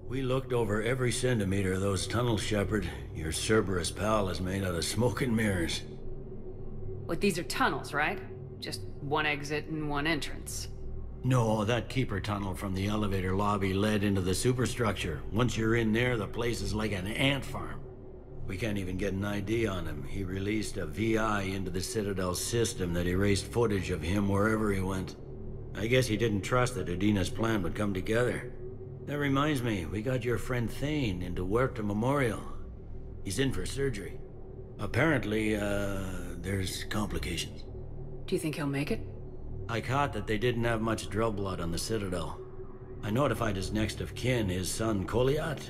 We looked over every centimeter of those tunnels, Shepard. Your Cerberus pal is made out of smoke and mirrors. But these are tunnels, right? Just one exit and one entrance. No, that keeper tunnel from the elevator lobby led into the superstructure. Once you're in there, the place is like an ant farm. We can't even get an ID on him. He released a VI into the Citadel system that erased footage of him wherever he went. I guess he didn't trust that Udina's plan would come together. That reminds me, we got your friend Thane into Huerta Memorial. He's in for surgery. Apparently, there's complications. Do you think he'll make it? I caught that they didn't have much drill blood on the Citadel. I notified his next of kin, his son Koliat.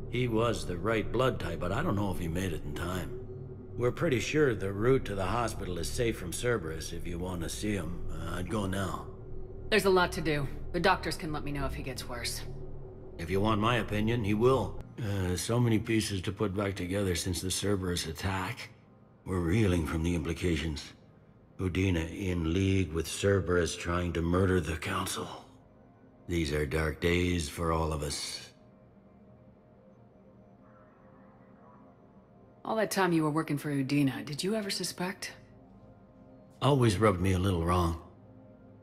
He was the right blood type, but I don't know if he made it in time. We're pretty sure the route to the hospital is safe from Cerberus. If you want to see him, I'd go now. There's a lot to do. The doctors can let me know if he gets worse. If you want my opinion, he will. So many pieces to put back together since the Cerberus attack. We're reeling from the implications. Udina in league with Cerberus trying to murder the Council. These are dark days for all of us. All that time you were working for Udina, did you ever suspect? Always rubbed me a little wrong.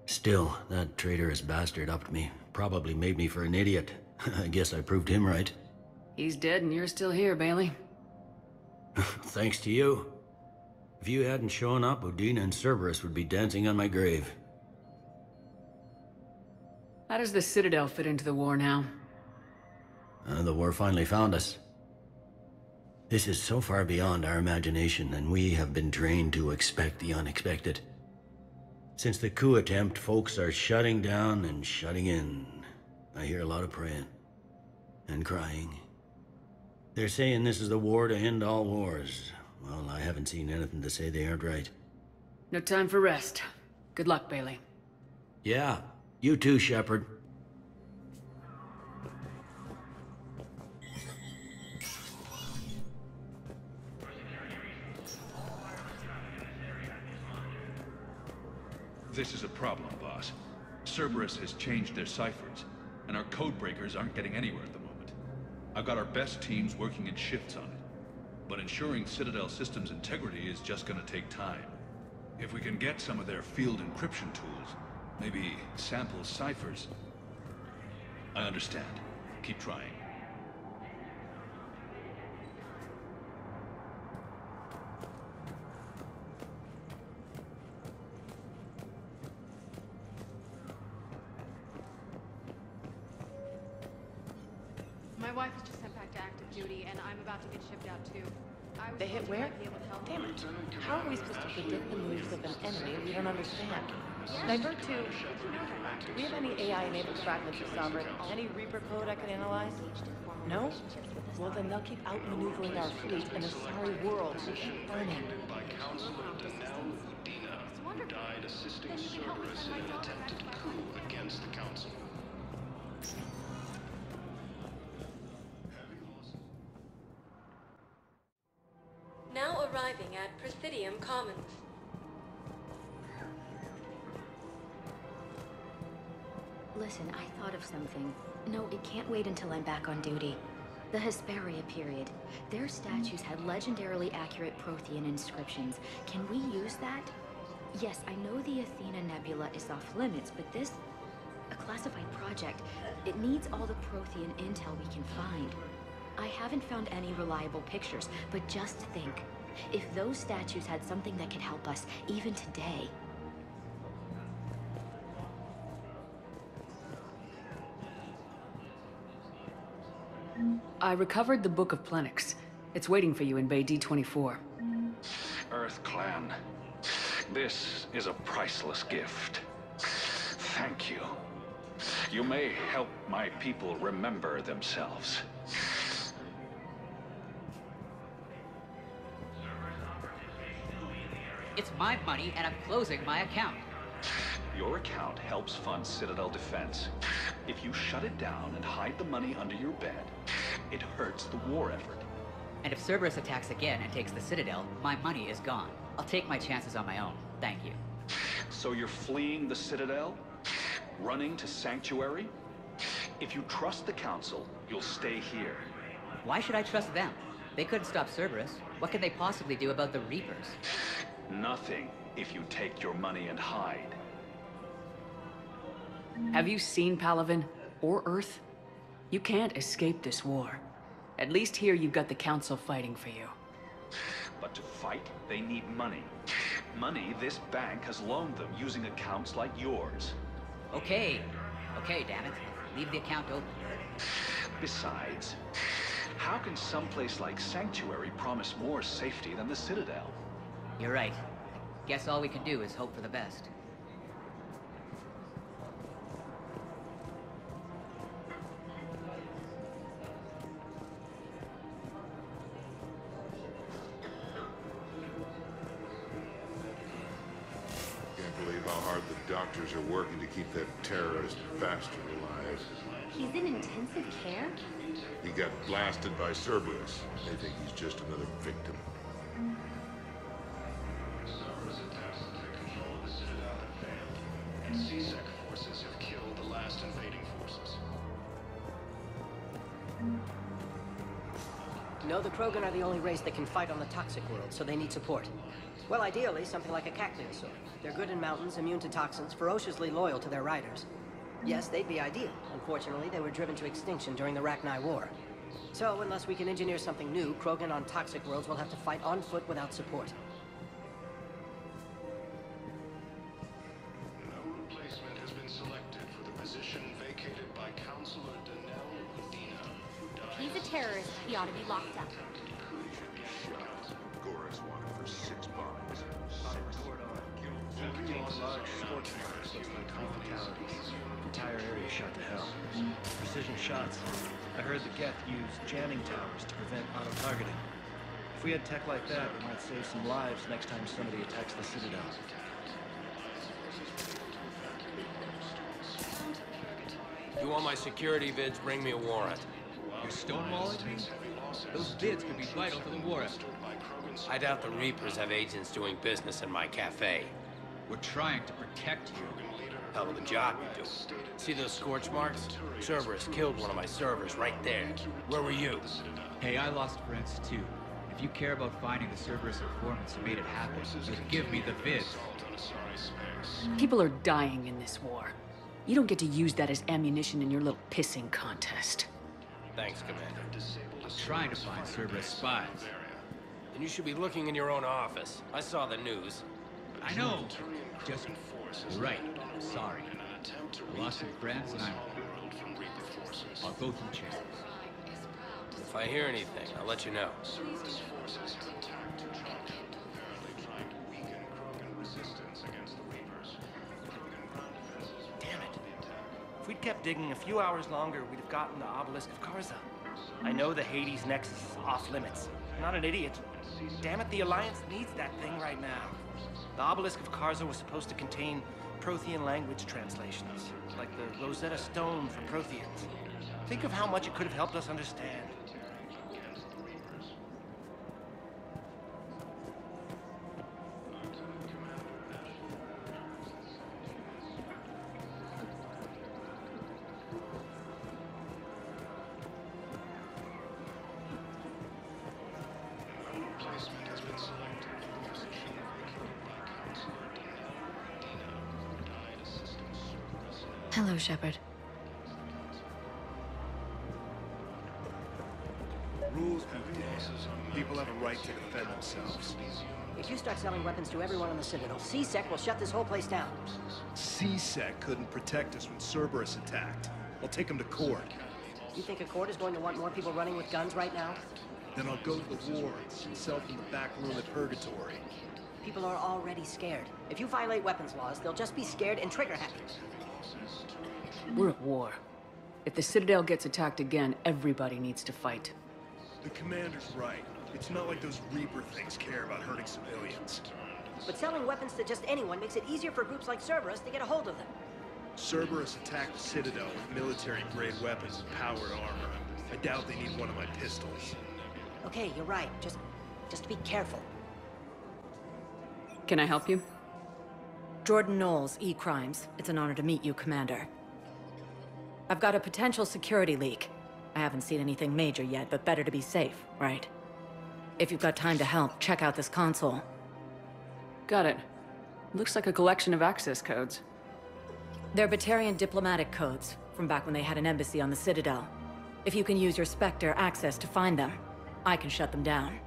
Still, that traitorous bastard upped me. Probably made me for an idiot. I guess I proved him right. He's dead and you're still here, Bailey. Thanks to you. If you hadn't shown up, Udina and Cerberus would be dancing on my grave. How does the Citadel fit into the war now? The war finally found us. This is so far beyond our imagination, and we have been trained to expect the unexpected. Since the coup attempt, folks are shutting down and shutting in. I hear a lot of praying. And crying. They're saying this is the war to end all wars. Well, I haven't seen anything to say they aren't right. No time for rest. Good luck, Bailey. Yeah, you too, Shepard. This is a problem, boss. Cerberus has changed their ciphers, and our codebreakers aren't getting anywhere at the moment. I've got our best teams working in shifts on it, but ensuring Citadel systems integrity is just gonna take time. If we can get some of their field encryption tools, maybe sample ciphers. I understand. Keep trying. My wife was just sent back to active duty, and I'm about to get shipped out too. They hit where? Damn it. How are we supposed to predict the moves of an enemy we don't understand? Divert to... Do we have any AI-enabled fragments of Sovereign? Any Reaper code I could analyze? No? Well, then they'll keep outmaneuvering our fleet, and the sorry world will keep burning. By Councilor Udina, who died assisting Cerberus in an attempted coup against the Council. Now arriving at Presidium Commons. Listen, I thought of something. No, it can't wait until I'm back on duty. The Hesperia period. Their statues had legendarily accurate Prothean inscriptions. Can we use that? Yes, I know the Athena Nebula is off limits, but this... a classified project. It needs all the Prothean intel we can find. I haven't found any reliable pictures, but just think. If those statues had something that could help us, even today... I recovered the Book of Plenix. It's waiting for you in Bay D24. Earth Clan, this is a priceless gift. Thank you. You may help my people remember themselves. It's my money, and I'm closing my account. Your account helps fund Citadel defense. If you shut it down and hide the money under your bed, it hurts the war effort. And if Cerberus attacks again and takes the Citadel, my money is gone. I'll take my chances on my own. Thank you. So you're fleeing the Citadel? Running to Sanctuary? If you trust the Council, you'll stay here. Why should I trust them? They couldn't stop Cerberus. What could they possibly do about the Reapers? Nothing, if you take your money and hide. Have you seen Palaven? Or Earth? You can't escape this war. At least here you've got the Council fighting for you. But to fight, they need money. Money this bank has loaned them using accounts like yours. Okay. Okay, damn it. Leave the account open. Besides, how can someplace like Sanctuary promise more safety than the Citadel? You're right. Guess all we can do is hope for the best. Can't believe how hard the doctors are working to keep that terrorist bastard alive. He's in intensive care? He got blasted by Cerberus. They think he's just another victim. Cerberus attacks to take control of the Citadel and CSEC forces have killed the last invading forces. No, the Krogan are the only race that can fight on the toxic world, so they need support. Well, ideally, something like a Cacliosaur. They're good in mountains, immune to toxins, ferociously loyal to their riders. Yes, they'd be ideal. Unfortunately, they were driven to extinction during the Rachni War. So, unless we can engineer something new, Krogan on toxic worlds will have to fight on foot without support. No replacement has been selected for the position vacated by Counselor Thane Krios, who died. He's a terrorist. He ought to be locked up. Gora's wanted for 6 bombs. Large scorch fires with 3 fatalities. Entire area shot to hell. Precision shots. I heard the Geth use jamming towers to prevent auto-targeting. If we had tech like that, we might save some lives next time somebody attacks the Citadel. If you want my security vids, bring me a warrant. You're stonewalling me? Those vids could be vital to the war effort. I doubt the Reapers have agents doing business in my cafe. We're trying to protect you. Hell of a job you do. See those scorch marks? Cerberus killed one of my servers right there. Where were you? Hey, I lost friends too. If you care about finding the Cerberus informants who made it happen, just give me the vids. People are dying in this war. You don't get to use that as ammunition in your little pissing contest. Thanks, Commander. I'm trying to find Cerberus spies. And you should be looking in your own office. I saw the news. I know. Just, you're right. I'm sorry. I lost some friends and I'll go through channels. If I hear anything, I'll let you know. Cerberus forces have attacked Trump, apparently trying to weaken Krogan resistance against the Reapers. Krogan ground defenses. Damn it. If we'd kept digging a few hours longer, we'd have gotten the Obelisk of Karza. I know the Hades Nexus is off limits. I'm not an idiot. Damn it, the Alliance needs that thing right now. The Obelisk of Karza was supposed to contain Prothean language translations, like the Rosetta Stone for Protheans. Think of how much it could have helped us understand. Replacement has been selected for the position vacated by Counselor Thane who died assisting Cerberus. Hello, Shepard. Rules be damned. People have a right to defend themselves. If you start selling weapons to everyone on the Citadel, CSEC will shut this whole place down. CSEC couldn't protect us when Cerberus attacked. I'll take them to court. You think a court is going to want more people running with guns right now? Then I'll go to the wards and sell from the back room at Purgatory. People are already scared. If you violate weapons laws, they'll just be scared and trigger happy. We're at war. If the Citadel gets attacked again, everybody needs to fight. The commander's right. It's not like those Reaper things care about hurting civilians. But selling weapons to just anyone makes it easier for groups like Cerberus to get a hold of them. Cerberus attacked the Citadel with military-grade weapons and powered armor. I doubt they need one of my pistols. Okay, you're right. Just be careful. Can I help you? Jordan Knowles, E-Crimes. It's an honor to meet you, Commander. I've got a potential security leak. I haven't seen anything major yet, but better to be safe, right? If you've got time to help, check out this console. Got it. Looks like a collection of access codes. They're Batarian diplomatic codes, from back when they had an embassy on the Citadel. If you can use your Spectre access to find them, I can shut them down.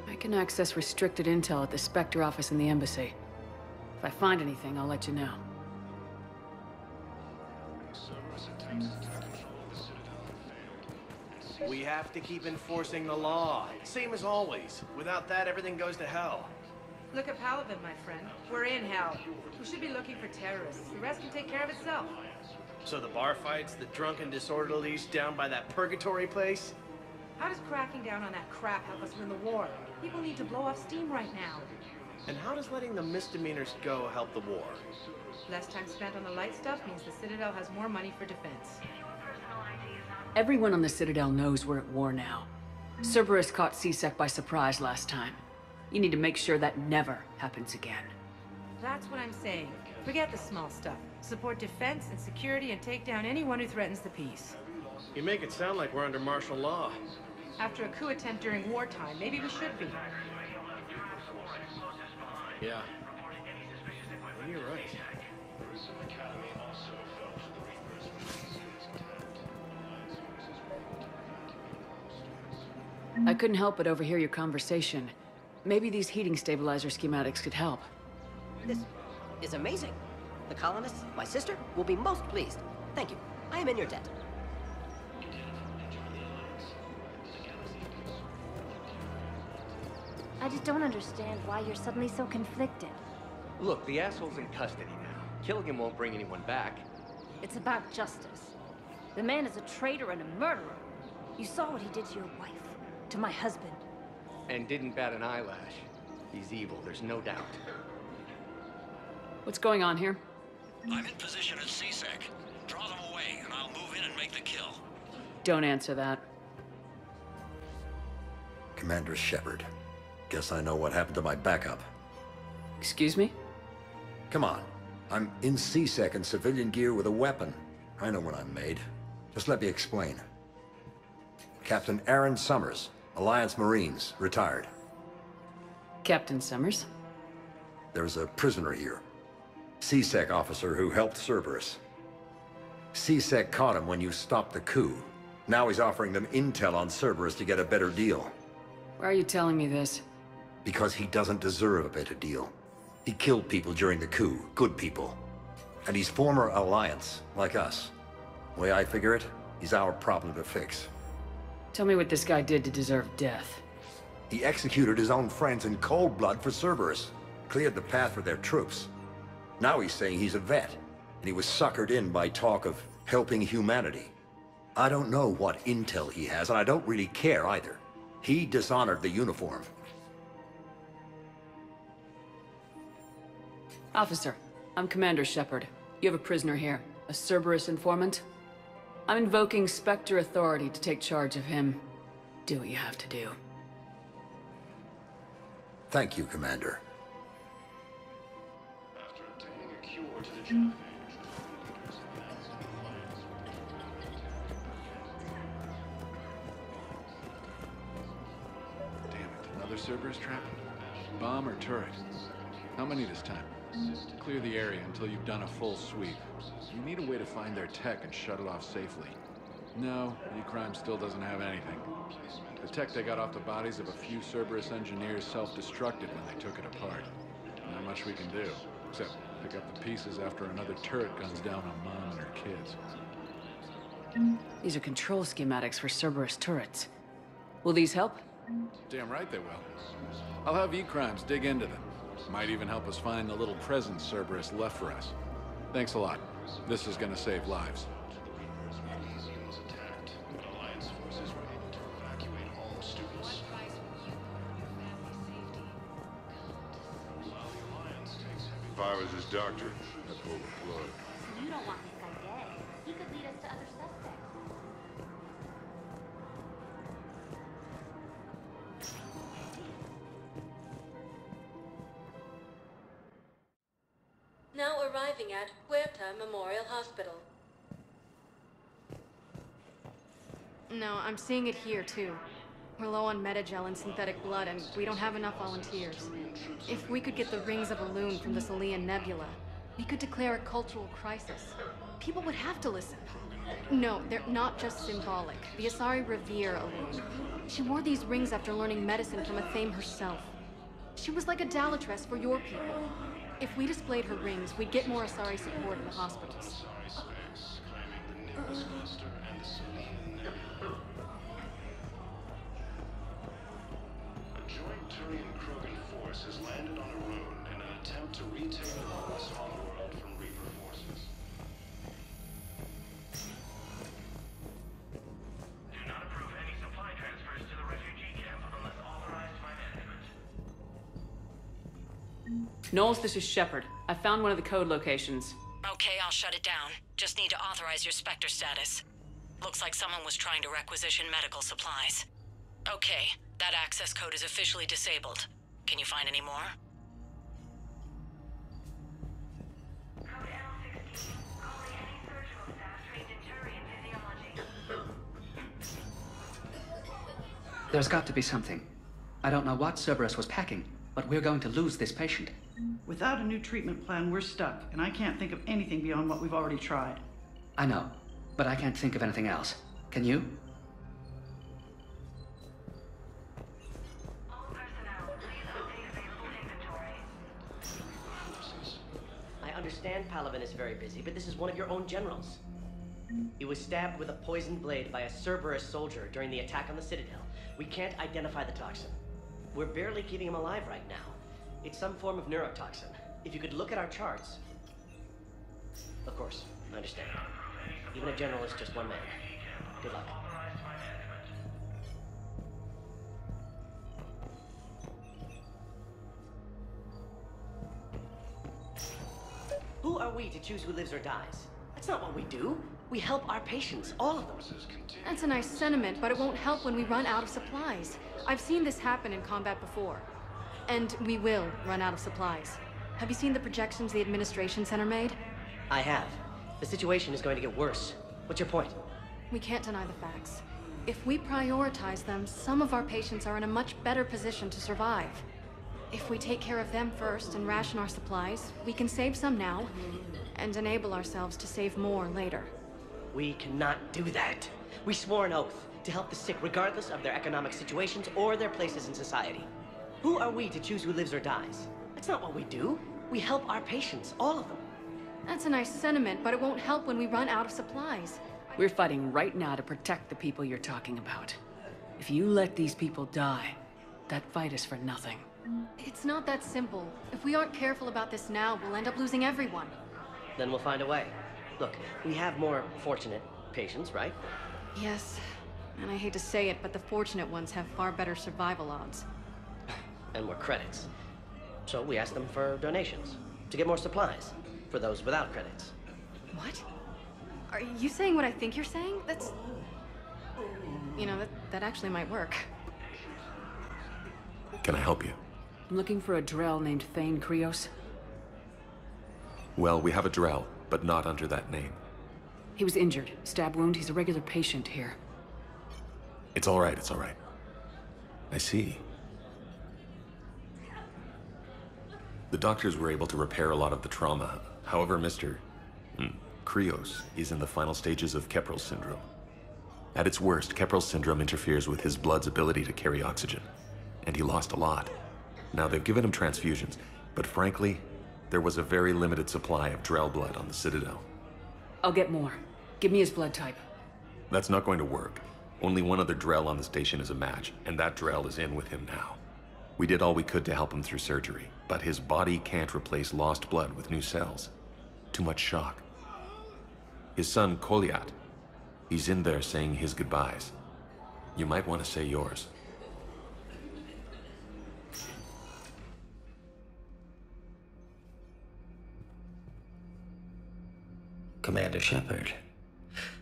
I can access restricted intel at the Spectre office in the embassy. If I find anything, I'll let you know. We have to keep enforcing the law. Same as always. Without that, everything goes to hell. Look at Paladin, my friend. We're in hell. We should be looking for terrorists. The rest can take care of itself. So the bar fights, the drunken disorderlies down by that purgatory place? How does cracking down on that crap help us win the war? People need to blow off steam right now. And how does letting the misdemeanors go help the war? Less time spent on the light stuff means the Citadel has more money for defense. Everyone on the Citadel knows we're at war now. Cerberus caught CSEC by surprise last time. You need to make sure that never happens again. That's what I'm saying. Forget the small stuff. Support defense and security and take down anyone who threatens the peace. You make it sound like we're under martial law. After a coup attempt during wartime, maybe we should be. Yeah. You're right. I couldn't help but overhear your conversation. Maybe these heating stabilizer schematics could help. This is amazing. The colonists, my sister, will be most pleased. Thank you. I am in your debt. I just don't understand why you're suddenly so conflicted. Look, the asshole's in custody now. Killing him won't bring anyone back. It's about justice. The man is a traitor and a murderer. You saw what he did to your wife, to my husband. And didn't bat an eyelash. He's evil, there's no doubt. What's going on here? I'm in position at CSEC. Draw them away, and I'll move in and make the kill. Don't answer that. Commander Shepard. Guess I know what happened to my backup. Excuse me? Come on. I'm in CSEC in civilian gear with a weapon. I know when I'm made. Just let me explain. Captain Aaron Summers, Alliance Marines, retired. Captain Summers? There's a prisoner here. CSEC officer who helped Cerberus. CSEC caught him when you stopped the coup. Now he's offering them intel on Cerberus to get a better deal. Why are you telling me this? Because he doesn't deserve a better deal. He killed people during the coup, good people. And he's former Alliance, like us. The way I figure it, he's our problem to fix. Tell me what this guy did to deserve death. He executed his own friends in cold blood for Cerberus. Cleared the path for their troops. Now he's saying he's a vet, and he was suckered in by talk of helping humanity. I don't know what intel he has, and I don't really care either. He dishonored the uniform. Officer, I'm Commander Shepard. You have a prisoner here, a Cerberus informant. I'm invoking Spectre authority to take charge of him. Do what you have to do. Thank you, Commander. Another Cerberus trap? Bomb or turret? How many this time? Clear the area until you've done a full sweep. You need a way to find their tech and shut it off safely. No, E-Crime still doesn't have anything. The tech they got off the bodies of a few Cerberus engineers self-destructed when they took it apart. Not much we can do, except pick up the pieces after another turret guns down on Mom and her kids. These are control schematics for Cerberus turrets. Will these help? Damn right they will. I'll have E-Crimes dig into them. Might even help us find the little present Cerberus left for us. Thanks a lot. This is gonna save lives. If I was his doctor, I'd pull the plug. You don't want this guy dead. He could lead us to other suspects. Now arriving at Huerta Memorial Hospital. No, I'm seeing it here, too. We're low on metagel and synthetic blood, and we don't have enough volunteers. If we could get the rings of Elune from the Salian Nebula, we could declare a cultural crisis. People would have to listen. No, they're not just symbolic. The Asari revere Elune. She wore these rings after learning medicine from a Thane herself. She was like a Dalatress for your people. If we displayed her rings, we'd get more Asari support in the hospitals. A joint Turian-Krogan force has landed on a rune in an attempt to retake the lost homeworld from Reaper forces. Do not approve any supply transfers to the refugee camp unless authorized by management. Knowles, this is Shepard. I found one of the code locations. Okay, I'll shut it down. Just need to authorize your Spectre status. Looks like someone was trying to requisition medical supplies. Okay, that access code is officially disabled. Can you find any more? Code L16. Calling any surgical staff trained in Turian physiology. There's got to be something. I don't know what Cerberus was packing, but we're going to lose this patient. Without a new treatment plan, we're stuck, and I can't think of anything beyond what we've already tried. I know, but I can't think of anything else. Can you? All personnel, please update available inventory. I understand Palaven is very busy, but this is one of your own generals. He was stabbed with a poisoned blade by a Cerberus soldier during the attack on the Citadel. We can't identify the toxin. We're barely keeping him alive right now. It's some form of neurotoxin. If you could look at our charts... Of course, I understand. Even a general is just one man. Good luck. Who are we to choose who lives or dies? That's not what we do. We help our patients, all of them. That's a nice sentiment, but it won't help when we run out of supplies. I've seen this happen in combat before. And we will run out of supplies. Have you seen the projections the administration center made? I have. The situation is going to get worse. What's your point? We can't deny the facts. If we prioritize them, some of our patients are in a much better position to survive. If we take care of them first and ration our supplies, we can save some now, and enable ourselves to save more later. We cannot do that. We swore an oath to help the sick regardless of their economic situations or their places in society. Who are we to choose who lives or dies? That's not what we do. We help our patients, all of them. That's a nice sentiment, but it won't help when we run out of supplies. We're fighting right now to protect the people you're talking about. If you let these people die, that fight is for nothing. It's not that simple. If we aren't careful about this now, we'll end up losing everyone. Then we'll find a way. Look, we have more fortunate patients, right? Yes, and I hate to say it, but the fortunate ones have far better survival odds. And more credits. So we asked them for donations, to get more supplies, for those without credits. What? Are you saying what I think you're saying? That's... You know, that actually might work. Can I help you? I'm looking for a Drell named Thane Krios. Well, we have a Drell, but not under that name. He was injured. Stab wound. He's a regular patient here. It's all right, it's all right. I see. The doctors were able to repair a lot of the trauma. However, Mr. Krios is in the final stages of Keprel's syndrome. At its worst, Keprel's syndrome interferes with his blood's ability to carry oxygen, and he lost a lot. Now, they've given him transfusions, but frankly, there was a very limited supply of Drell blood on the Citadel. I'll get more. Give me his blood type. That's not going to work. Only one other Drell on the station is a match, and that Drell is in with him now. We did all we could to help him through surgery, but his body can't replace lost blood with new cells. Too much shock. His son, Koliat, he's in there saying his goodbyes. You might want to say yours. Commander Shepard,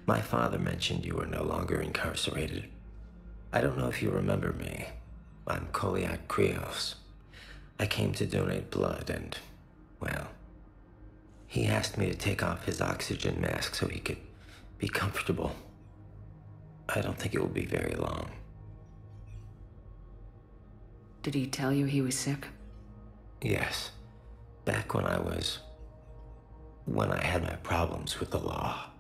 my father mentioned you were no longer incarcerated. I don't know if you remember me. I'm Thane Krios. I came to donate blood and, well, he asked me to take off his oxygen mask so he could be comfortable. I don't think it will be very long. Did he tell you he was sick? Yes. Back when I had my problems with the law.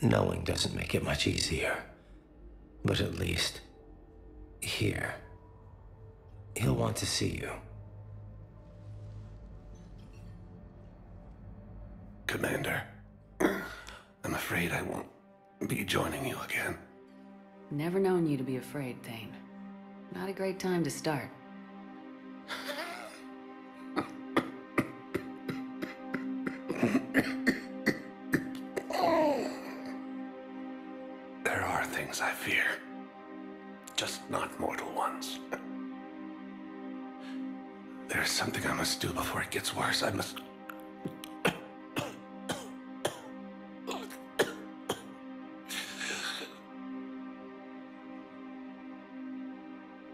Knowing doesn't make it much easier. But at least, here, he'll want to see you. Commander, I'm afraid I won't be joining you again. Never known you to be afraid, Thane. Not a great time to start. There are things I fear. Just not mortal ones. There's something I must do before it gets worse. I must...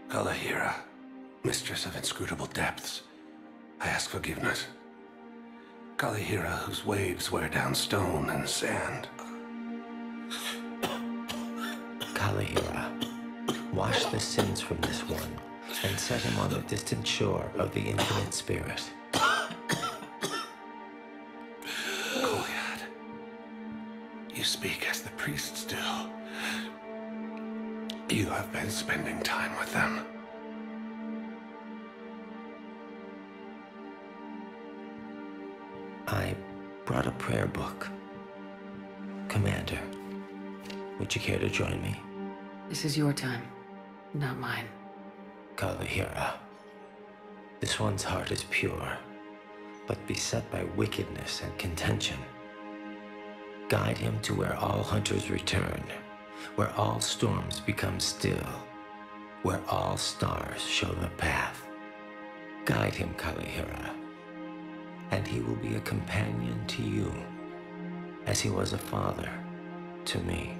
Kalahira, mistress of inscrutable depths, I ask forgiveness. Kalahira, whose waves wear down stone and sand. Kalahira, wash the sins from this one, and set him on the distant shore of the infinite spirit. Goliath, you speak as the priests do. You have been spending time with them. I brought a prayer book. Commander, would you care to join me? This is your time, not mine. Kalahira, this one's heart is pure, but beset by wickedness and contention. Guide him to where all hunters return, where all storms become still, where all stars show the path. Guide him, Kalahira, and he will be a companion to you, as he was a father to me.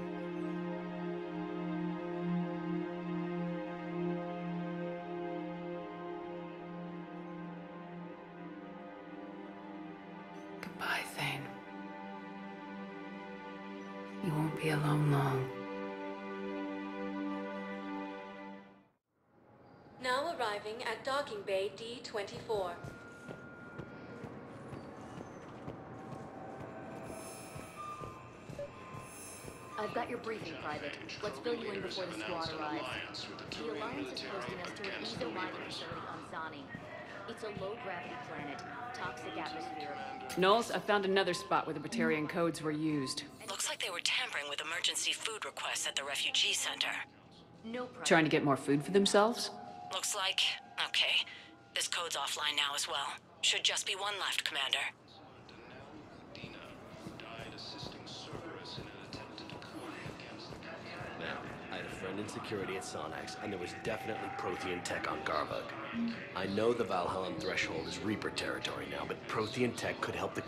Goodbye, Thane. You won't be alone long. Now arriving at Docking Bay D-24. I've got your briefing, Private. Let's fill you in before the squad arrives. The Alliance is hosting us to an eco mining facility on Zani. It's a low-gravity planet, toxic atmosphere. Knowles, I found another spot where the Batarian codes were used. Looks like they were tampering with emergency food requests at the refugee center. No problem. Trying to get more food for themselves? Looks like... okay. This code's offline now as well. Should just be one left, Commander. Now, I had a friend in security at Sonax, and there was definitely Prothean tech on Garvug. I know the Valhallan threshold is Reaper territory now, but Prothean tech could help the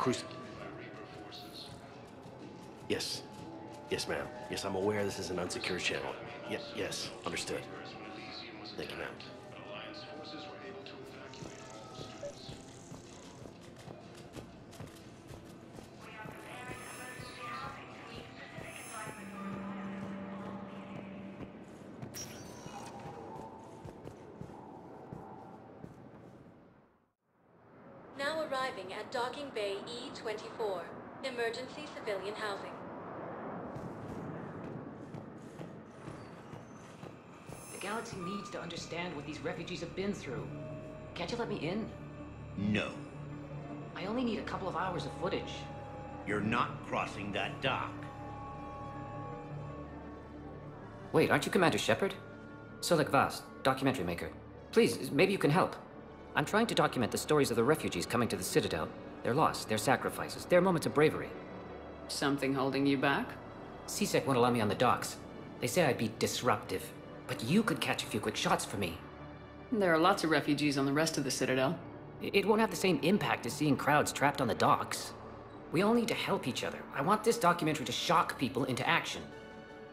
Yes. Yes, ma'am. Yes, I'm aware this is an unsecured channel. Yes, understood. Thank you, ma'am. Now arriving at Docking Bay E-24, emergency civilian housing. The galaxy needs to understand what these refugees have been through. Can't you let me in? No. I only need a couple of hours of footage. You're not crossing that dock. Wait, aren't you Commander Shepard? Solek Vast, documentary maker. Please, maybe you can help. I'm trying to document the stories of the refugees coming to the Citadel. Their loss, their sacrifices, their moments of bravery. Something holding you back? CSEC won't allow me on the docks. They say I'd be disruptive. But you could catch a few quick shots for me. There are lots of refugees on the rest of the Citadel. It won't have the same impact as seeing crowds trapped on the docks. We all need to help each other. I want this documentary to shock people into action.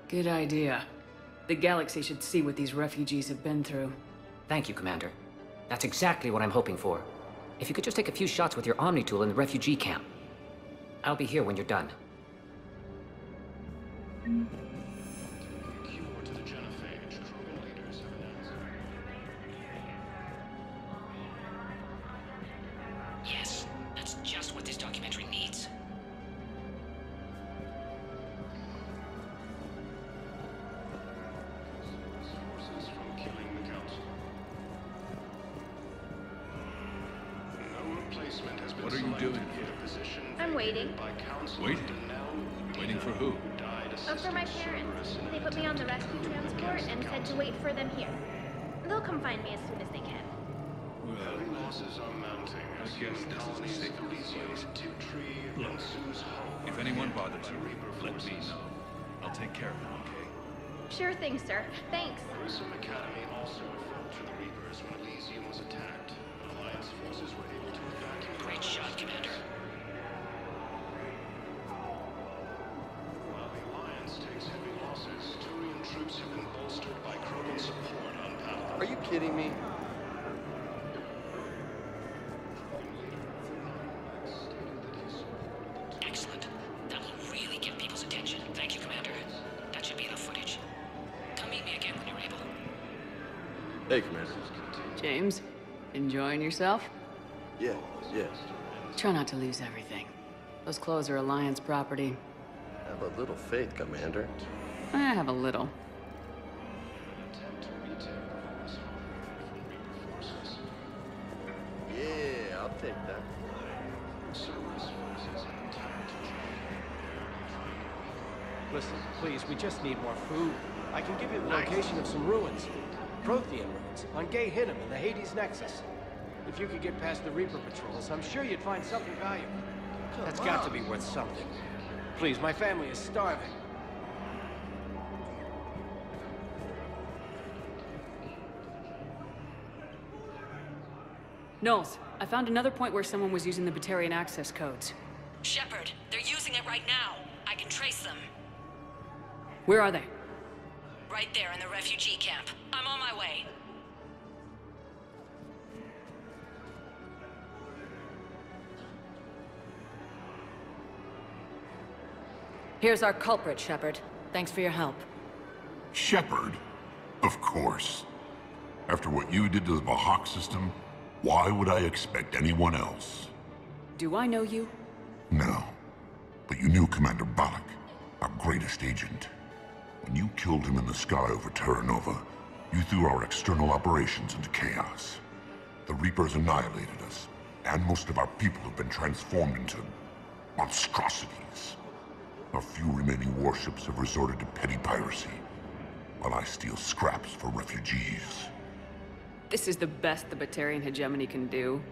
Good idea. The galaxy should see what these refugees have been through. Thank you, Commander. That's exactly what I'm hoping for. If you could just take a few shots with your Omni tool in the refugee camp. I'll be here when you're done. doing here? I'm waiting. Waiting? Waiting for who? Oh, for my parents. They put me on the rescue transport and said to wait for them here. They'll come find me as soon as they can. Well, losses are mounting. I guess this is a safe place. Look, if anyone bothers you, let me know. I'll take care of them, okay? Sure thing, sir. Thanks. Grissom Academy also fell to the Reapers when Elysium was attacked. Alliance forces were able to evacuate. Great shot, Commander. While the Alliance takes heavy losses, Turian troops have been bolstered by Krogan support on Pathfinder. Are you kidding me? Excellent. That will really get people's attention. Thank you, Commander. That should be enough footage. Come meet me again when you're able. Hey, Commander. James, enjoying yourself? Yeah. Try not to lose everything. Those clothes are Alliance property. Have a little faith, Commander. I have a little. Yeah, I'll take that. Listen, please, we just need more food. I can give you the location of some ruins. Prothean ruins, on Gay Hinnom in the Hades Nexus. If you could get past the Reaper patrols, I'm sure you'd find something valuable. That's got to be worth something. Please, my family is starving. Knowles, I found another point where someone was using the Batarian access codes. Shepard, they're using it right now. I can trace them. Where are they? Right there in the refugee camp. I'm on my way. Here's our culprit, Shepard. Thanks for your help. Shepard? Of course. After what you did to the Bahak system, why would I expect anyone else? Do I know you? No. But you knew Commander Balak, our greatest agent. When you killed him in the sky over Terra Nova, you threw our external operations into chaos. The Reapers annihilated us, and most of our people have been transformed into monstrosities. Our few remaining warships have resorted to petty piracy, while I steal scraps for refugees. This is the best the Batarian hegemony can do.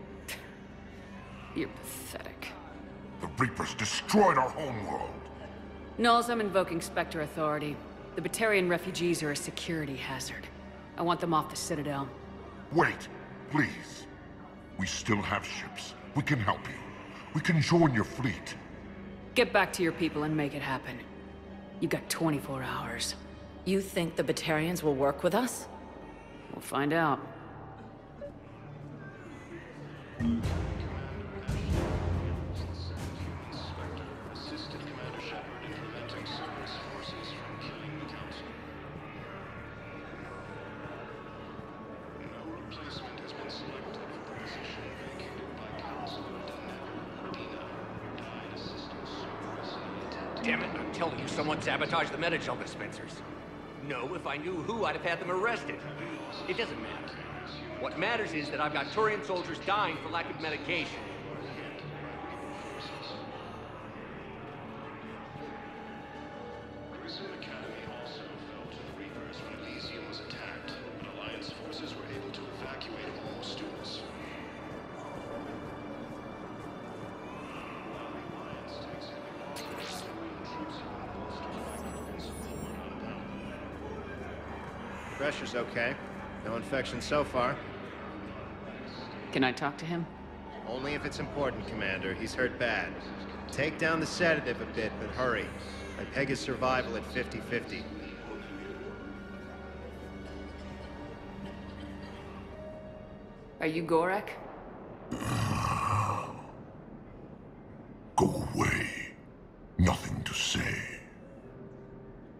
You're pathetic. The Reapers destroyed our homeworld! Knowles, I'm invoking Spectre authority. The Batarian refugees are a security hazard. I want them off the Citadel. Wait, please. We still have ships. We can help you. We can join your fleet. Get back to your people and make it happen. You got 24 hours. You think the Batarians will work with us? We'll find out. Assisted Commander Shepard in preventing Cerberus forces from killing the Council. No replacement has been selected for the position vacated by Counselor Dina, died assisting Cerberus in the attempt. Damn it, I'm telling you, someone sabotaged the Metagel dispensers. No, if I knew who, I'd have had them arrested. It doesn't matter. What matters is that I've got Turian soldiers dying for lack of medication. Grissom Academy also fell to the Reapers when Elysium was attacked, but Alliance forces were able to evacuate all students. While the Alliance takes heavy losses, Turian troops have been bolstered by Krogan support on Pathfinder. Pressure's okay. No infection so far. Can I talk to him? Only if it's important, Commander. He's hurt bad. Take down the sedative a bit, but hurry. I peg his survival at 50-50. Are you Gorek? Go away. Nothing to say.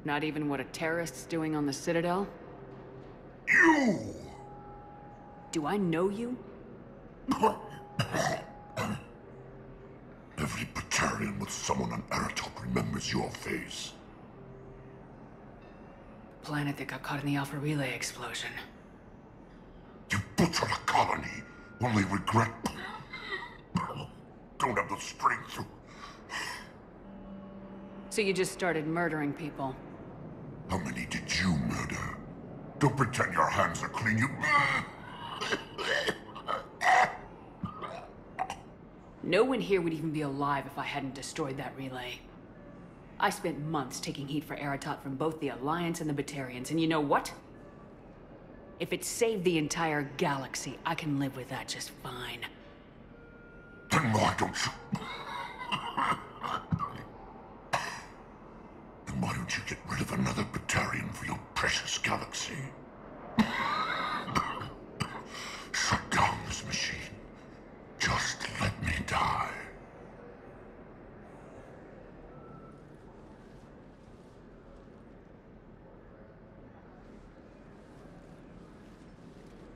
Not even what a terrorist's doing on the Citadel? You! Do I know you? Every Batarian with someone on Aratok remembers your face. Planet that got caught in the Alpha Relay explosion. You butchered a colony, only regret... don't have the strength to... So you just started murdering people? How many did you murder? Don't pretend your hands are clean, you... No one here would even be alive if I hadn't destroyed that relay. I spent months taking heat for Eratot from both the Alliance and the Batarians, and you know what? If it saved the entire galaxy, I can live with that just fine. Then why don't you... Then why don't you get rid of another Batarian for your precious galaxy? Shut down this machine. Just let me die.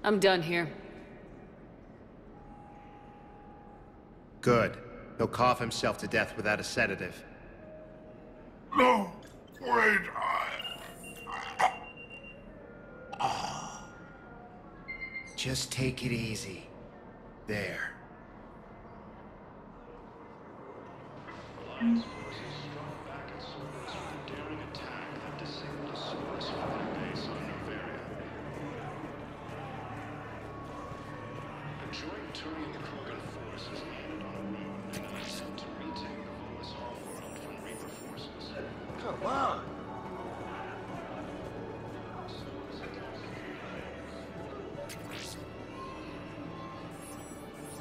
I'm done here. Good. He'll cough himself to death without a sedative. No! Wait! Just take it easy. There. Alliance forces struck back at Cerberus with a daring attack that disabled a Cerberus flying base on Novaria. A joint Turian-Krogan force has landed on a road in an attempt to retake the Volus Homeworld from Reaper forces. Come on!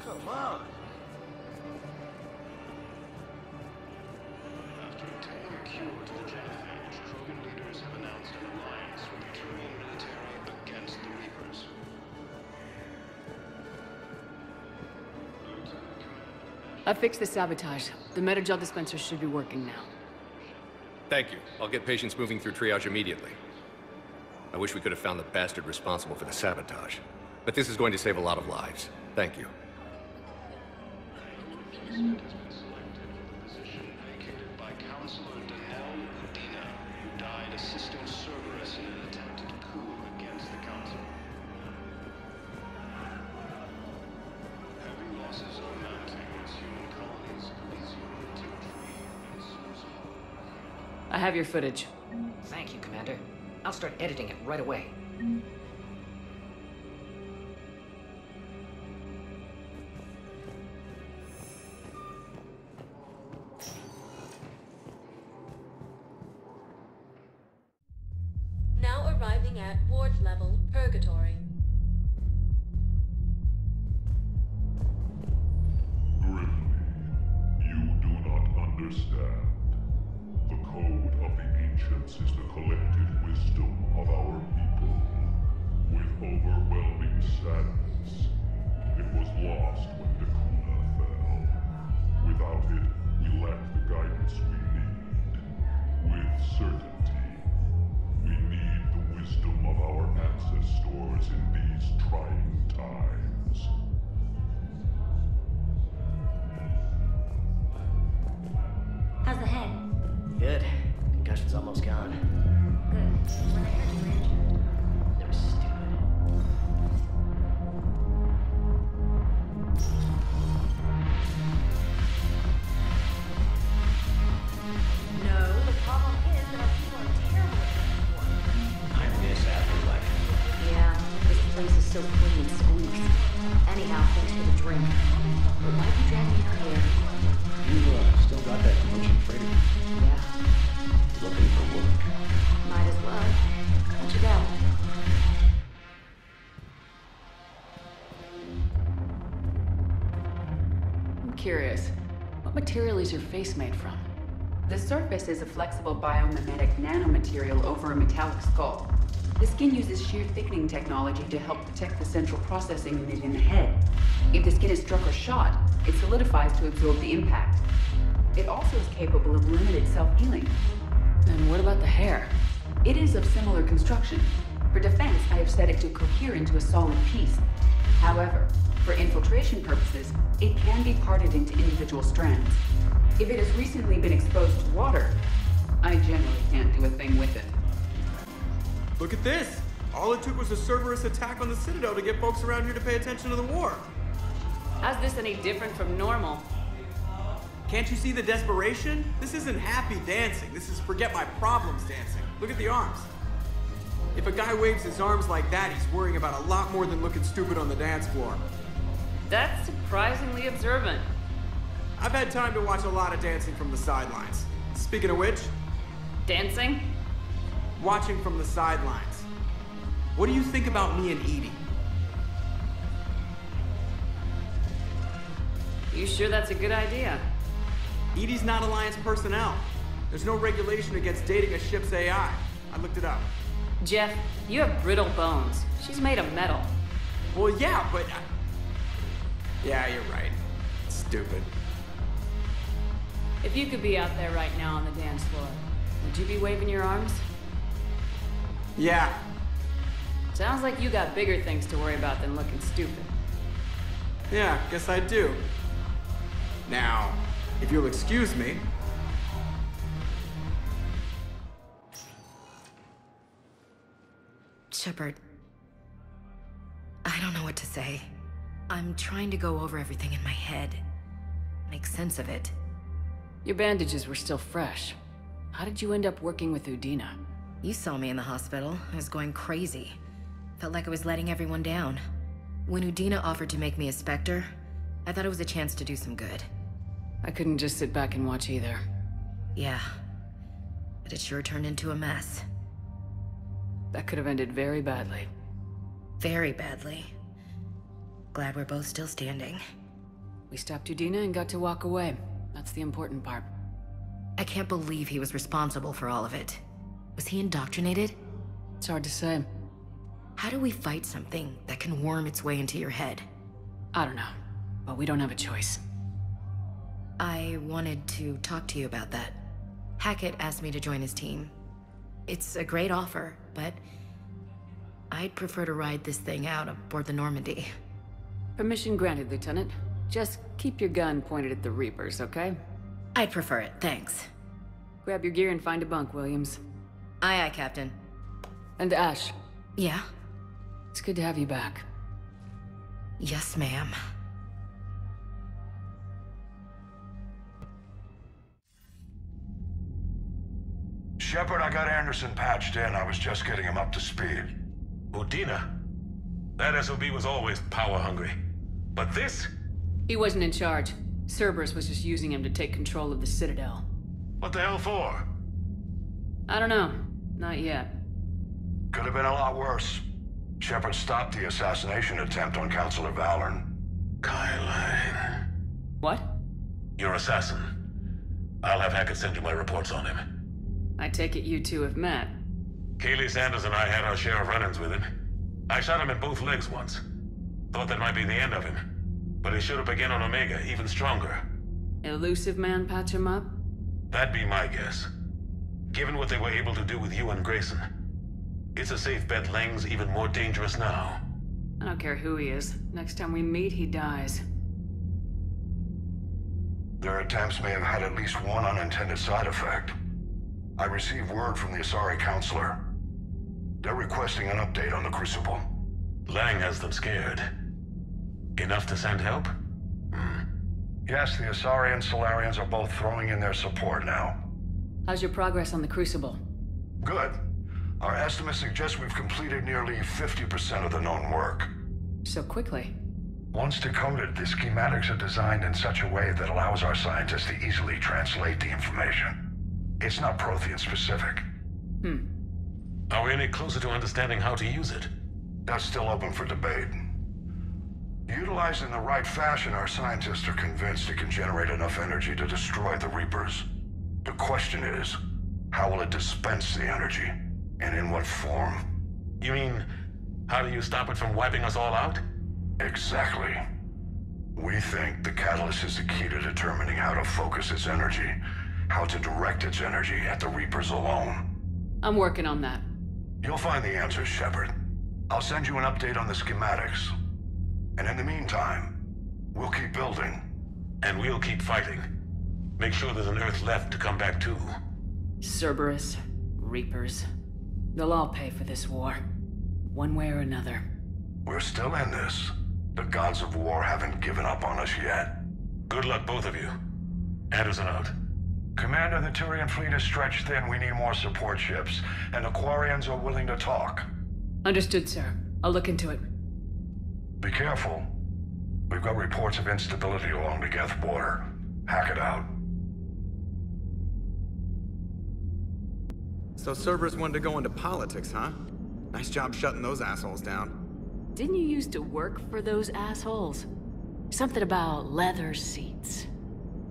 Come on! After obtaining a cure to the genophage, Krogan leaders have announced an alliance with the Turian military against the Reapers. I fixed the sabotage. The metagel dispensers should be working now. Thank you. I'll get patients moving through triage immediately. I wish we could have found the bastard responsible for the sabotage. But this is going to save a lot of lives. Thank you. Replacement has been selected for the position vacated by Counselor Thane Krios, who died assisting Cerberus in an attempted coup against the Council. Heavy losses are mounting as human colonies of Elysium territory and Susan. I have your footage. Thank you, Commander. I'll start editing it right away. Now arriving at ward level Purgatory. Grimly, you do not understand. The code of the ancients is the collective wisdom of our people. With overwhelming sadness, it was lost when Dakuna fell. Without it, we lack the guidance we need. With certainty, we need the wisdom of our ancestors in these trying times. How's the head? Good. Concussion's almost gone. Good. When I heard you were injured. They were stupid. No, the problem is that our people are terrible at this. I miss Afterlife. Yeah, this place is so clean and squeaks. Anyhow, thanks for the drink. But why'd you drag me out here? You still got that promotion freighter? Yeah, Looking for work. might as well. What you got? I'm curious. What material is your face made from? The surface is a flexible biomimetic nanomaterial over a metallic skull. The skin uses shear thickening technology to help protect the central processing unit in the head. If the skin is struck or shot, it solidifies to absorb the impact. It also is capable of limited self-healing. And what about the hair? It is of similar construction. For defense, I have set it to cohere into a solid piece. However, for infiltration purposes, it can be parted into individual strands. If it has recently been exposed to water, I generally can't do a thing with it. Look at this! All it took was a Cerberus attack on the Citadel to get folks around here to pay attention to the war. How's this any different from normal? Can't you see the desperation? This isn't happy dancing. This is forget my problems dancing. Look at the arms. If a guy waves his arms like that, he's worrying about a lot more than looking stupid on the dance floor. That's surprisingly observant. I've had time to watch a lot of dancing from the sidelines. Speaking of which... Dancing? Watching from the sidelines. What do you think about me and Edie? You sure that's a good idea? Edie's not Alliance personnel. There's no regulation against dating a ship's AI. I looked it up. Jeff, you have brittle bones. She's made of metal. Well, yeah, but... Yeah, you're right. Stupid. If you could be out there right now on the dance floor, would you be waving your arms? Yeah. Sounds like you got bigger things to worry about than looking stupid. Yeah, guess I do. Now, if you'll excuse me... Shepard, I don't know what to say. I'm trying to go over everything in my head. Make sense of it. Your bandages were still fresh. How did you end up working with Udina? You saw me in the hospital. I was going crazy. Felt like I was letting everyone down. When Udina offered to make me a Spectre, I thought it was a chance to do some good. I couldn't just sit back and watch either. Yeah. But it sure turned into a mess. That could have ended very badly. Very badly. Glad we're both still standing. We stopped Udina and got to walk away. That's the important part. I can't believe he was responsible for all of it. Was he indoctrinated? It's hard to say. How do we fight something that can worm its way into your head? I don't know, but we don't have a choice. I wanted to talk to you about that. Hackett asked me to join his team. It's a great offer, but I'd prefer to ride this thing out aboard the Normandy. Permission granted, Lieutenant. Just keep your gun pointed at the Reapers, okay? I'd prefer it, thanks. Grab your gear and find a bunk, Williams. Aye, aye, Captain. And Ash. Yeah? It's good to have you back. Yes, ma'am. Shepard, I got Anderson patched in. I was just getting him up to speed. Udina? That SOB was always power-hungry. But this? He wasn't in charge. Cerberus was just using him to take control of the Citadel. What the hell for? I don't know. Not yet. Could have been a lot worse. Shepard stopped the assassination attempt on Councilor Valorn. Kai Leng. What? Your assassin. I'll have Hackett send you my reports on him. I take it you two have met. Kaylee Sanders and I had our share of run-ins with him. I shot him in both legs once. Thought that might be the end of him. But he showed up again on Omega, even stronger. Elusive man patch him up? That'd be my guess. Given what they were able to do with you and Grayson. It's a safe bet Leng's even more dangerous now. I don't care who he is. Next time we meet, he dies. Their attempts may have had at least one unintended side effect. I received word from the Asari Counselor. They're requesting an update on the Crucible. Leng has them scared. Enough to send help? Yes, the Asari and Solarians are both throwing in their support now. How's your progress on the Crucible? Good. Our estimates suggest we've completed nearly 50% of the known work. So quickly? Once decoded, the schematics are designed in such a way that allows our scientists to easily translate the information. It's not Prothean specific. Are we any closer to understanding how to use it? That's still open for debate. Utilized in the right fashion, our scientists are convinced it can generate enough energy to destroy the Reapers. The question is, how will it dispense the energy? And in what form? You mean, how do you stop it from wiping us all out? Exactly. We think the catalyst is the key to determining how to focus its energy, how to direct its energy at the Reapers alone. I'm working on that. You'll find the answers, Shepard. I'll send you an update on the schematics. And in the meantime, we'll keep building. And we'll keep fighting. Make sure there's an Earth left to come back to. Cerberus, Reapers. They'll all pay for this war. One way or another. We're still in this. The gods of war haven't given up on us yet. Good luck, both of you. Anderson out. Commander, the Turian fleet is stretched thin. We need more support ships, and the Quarians are willing to talk. Understood, sir. I'll look into it. Be careful. We've got reports of instability along the Geth border. Hack it out. So Cerberus wanted to go into politics, huh? Nice job shutting those assholes down. Didn't you used to work for those assholes? Something about leather seats.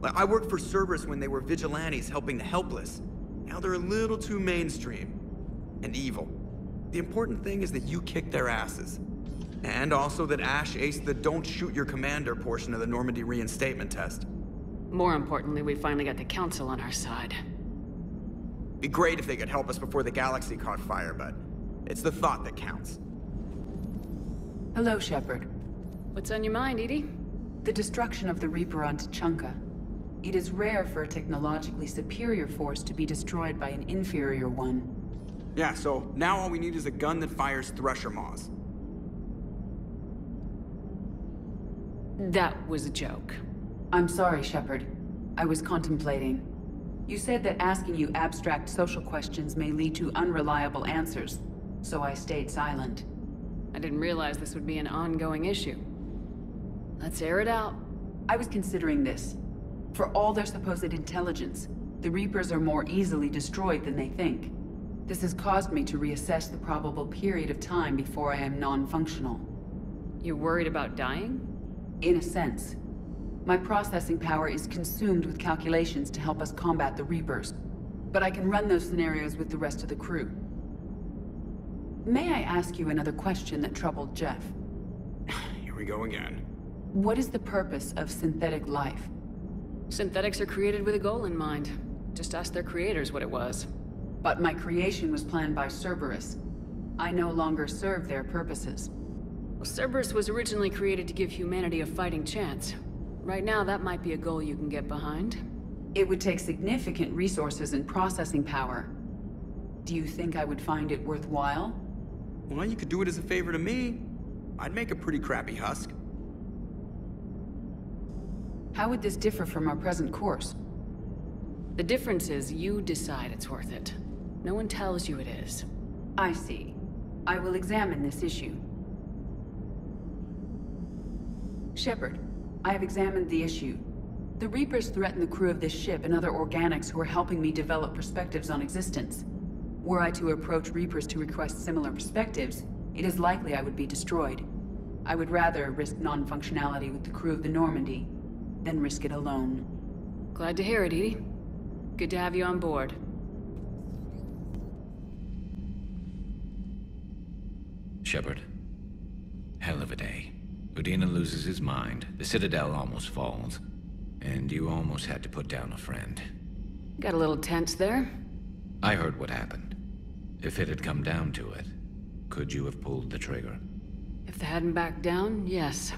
I worked for Cerberus when they were vigilantes helping the helpless. Now they're a little too mainstream. And evil. The important thing is that you kicked their asses. And also that Ash aced the don't shoot your commander portion of the Normandy reinstatement test. More importantly, we finally got the Council on our side. Be great if they could help us before the galaxy caught fire, but it's the thought that counts. Hello, Shepard. What's on your mind, Edie? The destruction of the Reaper on Tuchanka. It is rare for a technologically superior force to be destroyed by an inferior one. Yeah, so now all we need is a gun that fires Thresher Maws. That was a joke. I'm sorry, Shepard. I was contemplating. You said that asking you abstract social questions may lead to unreliable answers, so I stayed silent. I didn't realize this would be an ongoing issue. Let's air it out. I was considering this. For all their supposed intelligence, the Reapers are more easily destroyed than they think. This has caused me to reassess the probable period of time before I am non-functional. You're worried about dying? In a sense. My processing power is consumed with calculations to help us combat the Reapers, but I can run those scenarios with the rest of the crew. May I ask you another question that troubled Jeff? Here we go again. What is the purpose of synthetic life? Synthetics are created with a goal in mind. Just ask their creators what it was. But my creation was planned by Cerberus. I no longer serve their purposes. Well, Cerberus was originally created to give humanity a fighting chance. Right now, that might be a goal you can get behind. It would take significant resources and processing power. Do you think I would find it worthwhile? Well, you could do it as a favor to me. I'd make a pretty crappy husk. How would this differ from our present course? The difference is you decide it's worth it. No one tells you it is. I see. I will examine this issue. Shepard, I have examined the issue. The Reapers threaten the crew of this ship and other organics who are helping me develop perspectives on existence. Were I to approach Reapers to request similar perspectives, it is likely I would be destroyed. I would rather risk non-functionality with the crew of the Normandy than risk it alone. Glad to hear it, Edie. Good to have you on board. Shepard. Hell of a day. Udina loses his mind, the Citadel almost falls, and you almost had to put down a friend. Got a little tense there? I heard what happened. If it had come down to it, could you have pulled the trigger? If they hadn't backed down, yes.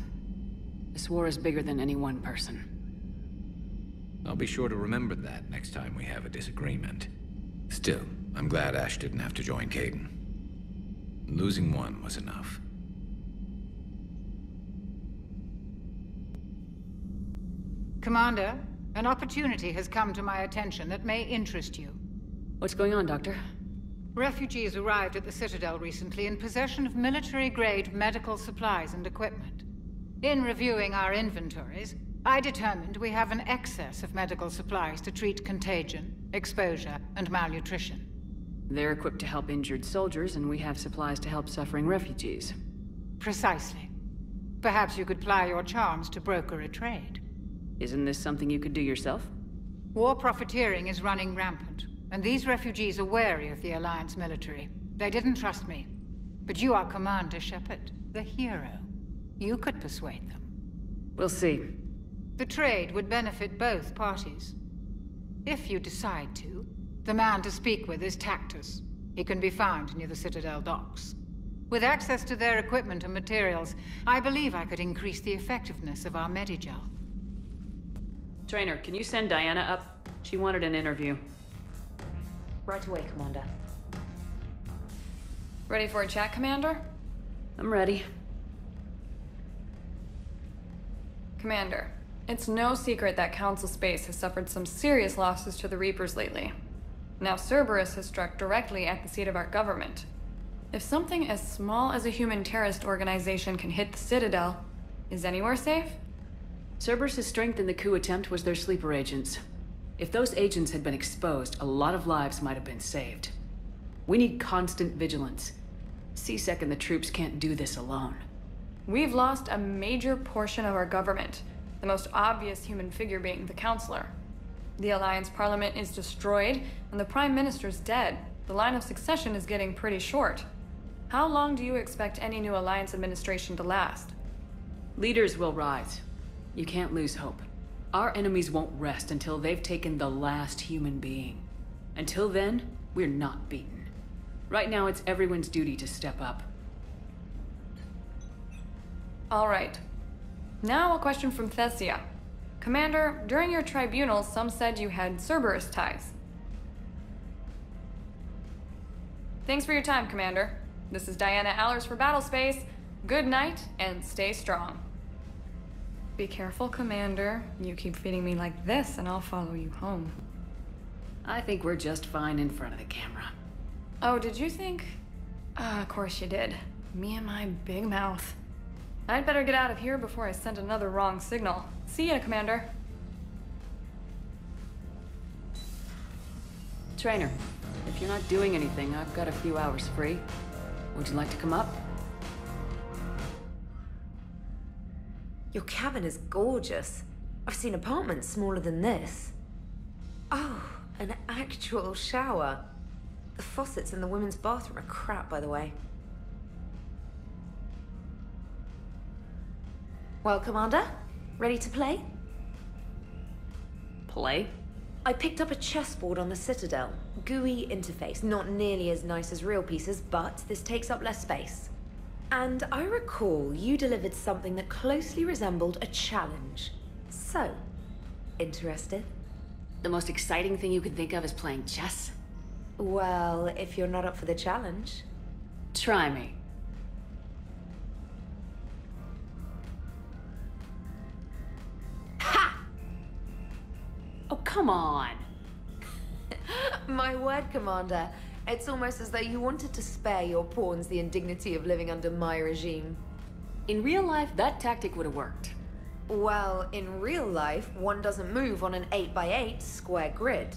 This war is bigger than any one person. I'll be sure to remember that next time we have a disagreement. Still, I'm glad Ash didn't have to join Kaidan. Losing one was enough. Commander, an opportunity has come to my attention that may interest you. What's going on, Doctor? Refugees arrived at the Citadel recently in possession of military-grade medical supplies and equipment. In reviewing our inventories, I determined we have an excess of medical supplies to treat contagion, exposure, and malnutrition. They're equipped to help injured soldiers, and we have supplies to help suffering refugees. Precisely. Perhaps you could ply your charms to broker a trade. Isn't this something you could do yourself? War profiteering is running rampant, and these refugees are wary of the Alliance military. They didn't trust me. But you are Commander Shepard, the hero. You could persuade them. We'll see. The trade would benefit both parties. If you decide to, the man to speak with is Tactus. He can be found near the Citadel docks. With access to their equipment and materials, I believe I could increase the effectiveness of our Medigel. Trainer, can you send Diana up? She wanted an interview. Right away, Commander. Ready for a chat, Commander? I'm ready. Commander, It's no secret that Council Space has suffered some serious losses to the Reapers lately. Now Cerberus has struck directly at the seat of our government. If something as small as a human terrorist organization can hit the Citadel, is anywhere safe? Cerberus' strength in the coup attempt was their sleeper agents. If those agents had been exposed, a lot of lives might have been saved. We need constant vigilance. C-Sec and the troops can't do this alone. We've lost a major portion of our government, the most obvious human figure being the Counselor. The Alliance Parliament is destroyed, and the Prime Minister's dead. The line of succession is getting pretty short. How long do you expect any new Alliance administration to last? Leaders will rise. You can't lose hope. Our enemies won't rest until they've taken the last human being. Until then, we're not beaten. Right now, it's everyone's duty to step up. All right. Now a question from Thessia. Commander, during your tribunal, some said you had Cerberus ties. Thanks for your time, Commander. This is Diana Allers for Battlespace. Good night, and stay strong. Be careful, Commander. You keep feeding me like this, and I'll follow you home. I think we're just fine in front of the camera. Oh, did you think? Of course you did. Me and my big mouth. I'd better get out of here before I send another wrong signal. See ya, Commander. Trainer, if you're not doing anything, I've got a few hours free. Would you like to come up? Your cabin is gorgeous. I've seen apartments smaller than this. Oh, an actual shower. The faucets in the women's bathroom are crap, by the way. Well, Commander, ready to play? Play? I picked up a chessboard on the Citadel. GUI interface, not nearly as nice as real pieces, but this takes up less space. And I recall you delivered something that closely resembled a challenge. So, interested? The most exciting thing you could think of is playing chess? Well, if you're not up for the challenge. Try me. Oh, come on! My word, Commander. It's almost as though you wanted to spare your pawns the indignity of living under my regime. In real life, that tactic would have worked. Well, in real life, one doesn't move on an 8x8 square grid.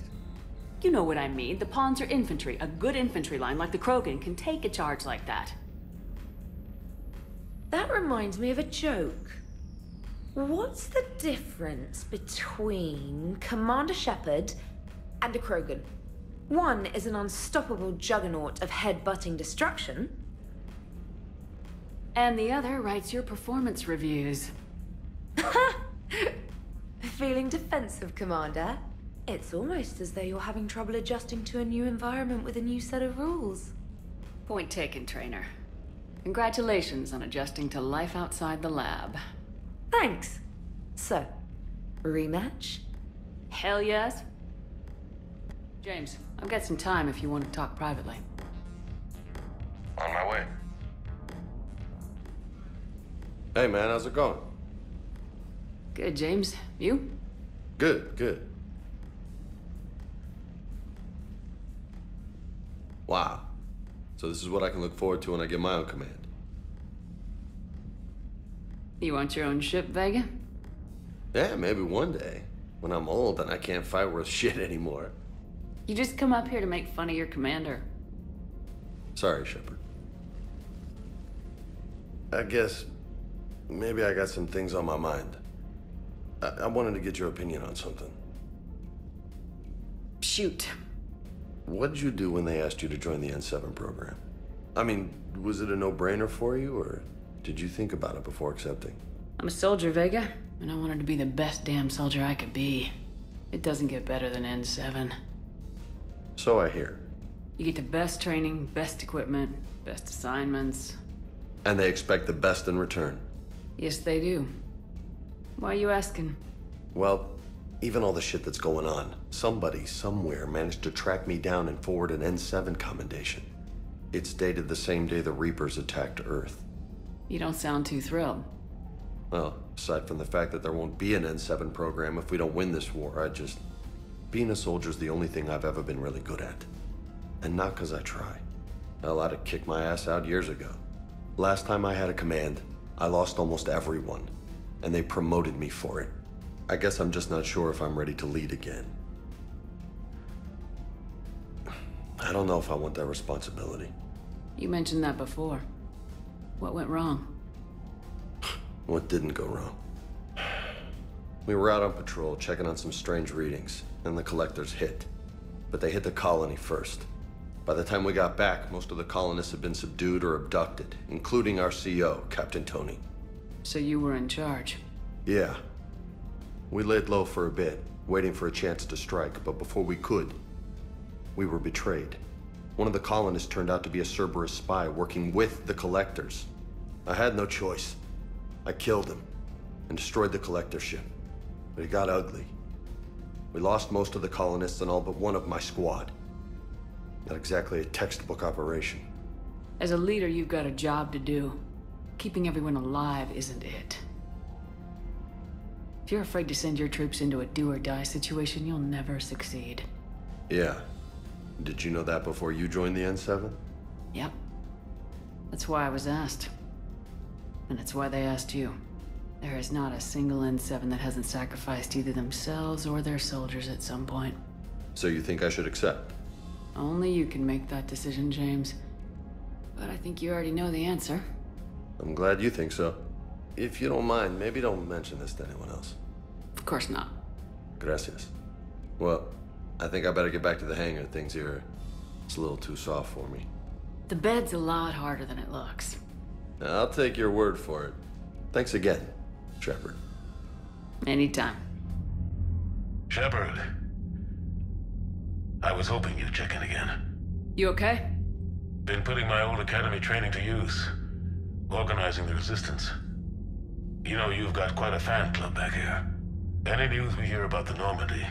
You know what I mean. The pawns are infantry. A good infantry line like the Krogan can take a charge like that. That reminds me of a joke. What's the difference between Commander Shepard and a Krogan? One is an unstoppable juggernaut of head-butting destruction. And the other writes your performance reviews. Feeling defensive, Commander? It's almost as though you're having trouble adjusting to a new environment with a new set of rules. Point taken, Trainer. Congratulations on adjusting to life outside the lab. Thanks. So, rematch? Hell yes. James, I've got some time if you want to talk privately. On my way. Hey man, how's it going? Good, James. You? Good, good. Wow. So this is what I can look forward to when I get my own command. You want your own ship, Vega? Yeah, maybe one day. When I'm old and I can't fight worth shit anymore. You just come up here to make fun of your commander. Sorry, Shepard. I guess maybe I got some things on my mind. I wanted to get your opinion on something. Shoot. What did you do when they asked you to join the N7 program? I mean, was it a no-brainer for you, or did you think about it before accepting? I'm a soldier, Vega, and I wanted to be the best damn soldier I could be. It doesn't get better than N7. So I hear. You get the best training, best equipment, best assignments. And they expect the best in return. Yes, they do. Why are you asking? Well, even all the shit that's going on, somebody somewhere managed to track me down and forward an N7 commendation. It's dated the same day the Reapers attacked Earth. You don't sound too thrilled. Well, aside from the fact that there won't be an N7 program if we don't win this war, being a soldier's the only thing I've ever been really good at. And not because I try. Hell, I'd have kicked my ass out years ago. Last time I had a command, I lost almost everyone, and they promoted me for it. I guess I'm just not sure if I'm ready to lead again. I don't know if I want that responsibility. You mentioned that before. What went wrong? What didn't go wrong? We were out on patrol, checking on some strange readings, and the collectors hit. But they hit the colony first. By the time we got back, most of the colonists had been subdued or abducted, including our CO, Captain Tony. So you were in charge? Yeah. We laid low for a bit, waiting for a chance to strike, but before we could, we were betrayed. One of the colonists turned out to be a Cerberus spy working with the collectors. I had no choice. I killed him and destroyed the collector ship. But it got ugly. We lost most of the colonists and all but one of my squad. Not exactly a textbook operation. As a leader, you've got a job to do. Keeping everyone alive isn't it. If you're afraid to send your troops into a do-or-die situation, you'll never succeed. Yeah. Did you know that before you joined the N7? Yep. That's why I was asked. And it's why they asked you. There is not a single N7 that hasn't sacrificed either themselves or their soldiers at some point. So you think I should accept? Only you can make that decision, James. But I think you already know the answer. I'm glad you think so. If you don't mind, maybe don't mention this to anyone else. Of course not. Gracias. Well, I think I better get back to the hangar. Things here, it's a little too soft for me. The bed's a lot harder than it looks. I'll take your word for it. Thanks again, Shepard. Anytime. Shepard. I was hoping you'd check in again. You okay? Been putting my old academy training to use. Organizing the resistance. You know, you've got quite a fan club back here. Any news we hear about the Normandy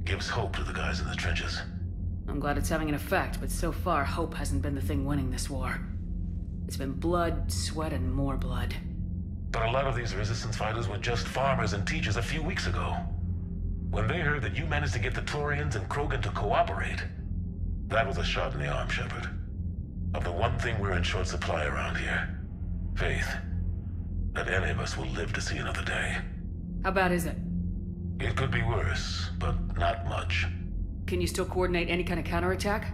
gives hope to the guys in the trenches. I'm glad it's having an effect, but so far, hope hasn't been the thing winning this war. It's been blood, sweat, and more blood. But a lot of these resistance fighters were just farmers and teachers a few weeks ago. When they heard that you managed to get the Turians and Krogan to cooperate, that was a shot in the arm, Shepard. Of the one thing we're in short supply around here. Faith. That any of us will live to see another day. How bad is it? It could be worse, but not much. Can you still coordinate any kind of counterattack?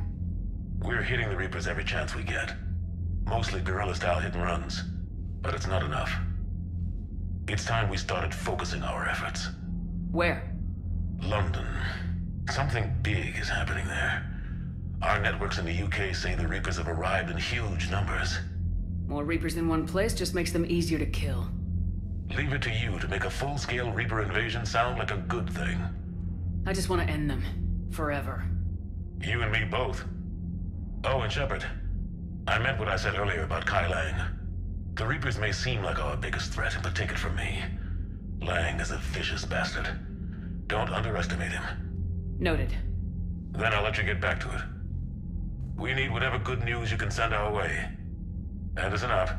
We're hitting the Reapers every chance we get. Mostly guerrilla-style hit-and-runs. But it's not enough. It's time we started focusing our efforts. Where? London. Something big is happening there. Our networks in the UK say the Reapers have arrived in huge numbers. More Reapers in one place just makes them easier to kill. Leave it to you to make a full-scale Reaper invasion sound like a good thing. I just want to end them. Forever. You and me both. Oh, and Shepard. I meant what I said earlier about Kai Leng. The Reapers may seem like our biggest threat, but take it from me. Leng is a vicious bastard. Don't underestimate him. Noted. Then I'll let you get back to it. We need whatever good news you can send our way. And listen up.